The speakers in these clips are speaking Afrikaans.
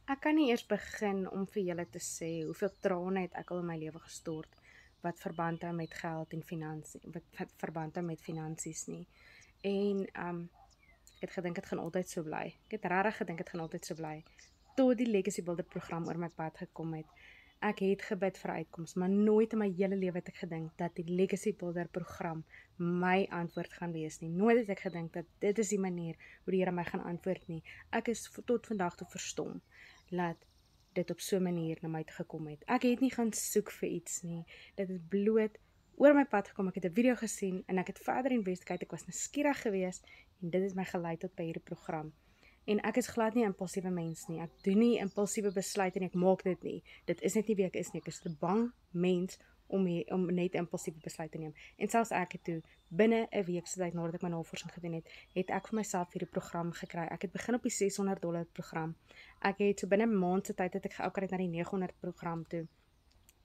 Ek kan nie eers begin om vir julle te sê hoeveel trane het ek al in my lewe gestort wat verband hou met geld en finansies, wat verband hou met finansies nie. En ek het gedink dit gaan altyd so bly. Ek het regtig gedink dit gaan altyd so bly tot die Legacy Builder program oor my pad gekom het. Ek het gebid vir 'n uitkoms, maar nooit in my hele lewe het ek gedink dat die Legacy Builder program my antwoord gaan wees nie. Nooit het ek gedink dat dit is die manier hoe die Here my gaan antwoord nie. Ek is tot vandag toe verstom dat dit op so 'n manier na my toe gekom het. Ek het nie gaan soek vir iets nie. Dit het bloot oor my pad gekom. Ek het 'n video gesien en ek het verder investigate. Ek was nuuskierig geweest en dit het my gelei tot by hierdie program. En ek is glad nie 'n impulsiewe mens nie. Ek doen nie impulsiewe besluite en ek maak dit nie. Dit is net nie wie ek is nie. Ek is 'n bang mens om net impulsiewe besluite te neem. En selfs ek het toe binne 'n week se tyd nadat ek my navorsing gedoen het ek vir myself hierdie program gekry. Ek het begin op die $600 program. Ek het so binne 'n maand se tyd het ek geoukry na die $900 program toe.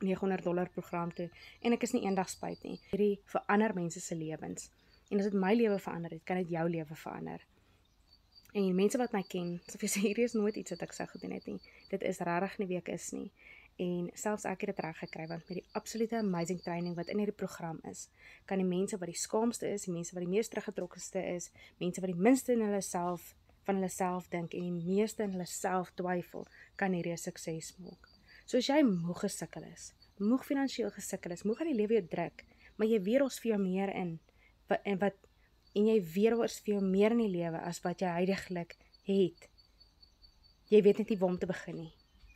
$900 program toe. En ek is nie eendag spyt nie. Hierdie verander mense se lewens. En as dit my lewe verander het, kan dit jou lewe verander. En mense wat my ken, sê vir hierdie is nooit iets wat ek sou gedoen het nie. Dit is regtig nie wie ek is nie. En selfs ek het dit reg gekry want met die absolute amazing training wat in hierdie program is, kan die mense wat die skaamste is, die mense wat die mees teruggetrokkeste is, mense wat die minste in hulle self van hulle self dink en die meeste in hulle self twyfel, kan hierdie 'n sukses maak. So as jy moeg gesukkel is, moeg finansiëel gesukkel is, moeg aan die lewe jou druk, maar jy weet ons vir jou meer in en jy weet ons vir jou meer in die lewe as wat jy huidiglik het. Jy weet net nie waar om te begin nie.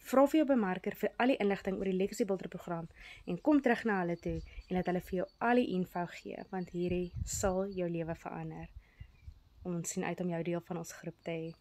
Vra vir jou bemarker vir al die inligting oor die Legacy Builder program en kom terug na hulle toe en laat hulle vir jou al die info gee, want hierdie sal jou lewe verander. Ons sien uit om jou deel van ons groep te hê.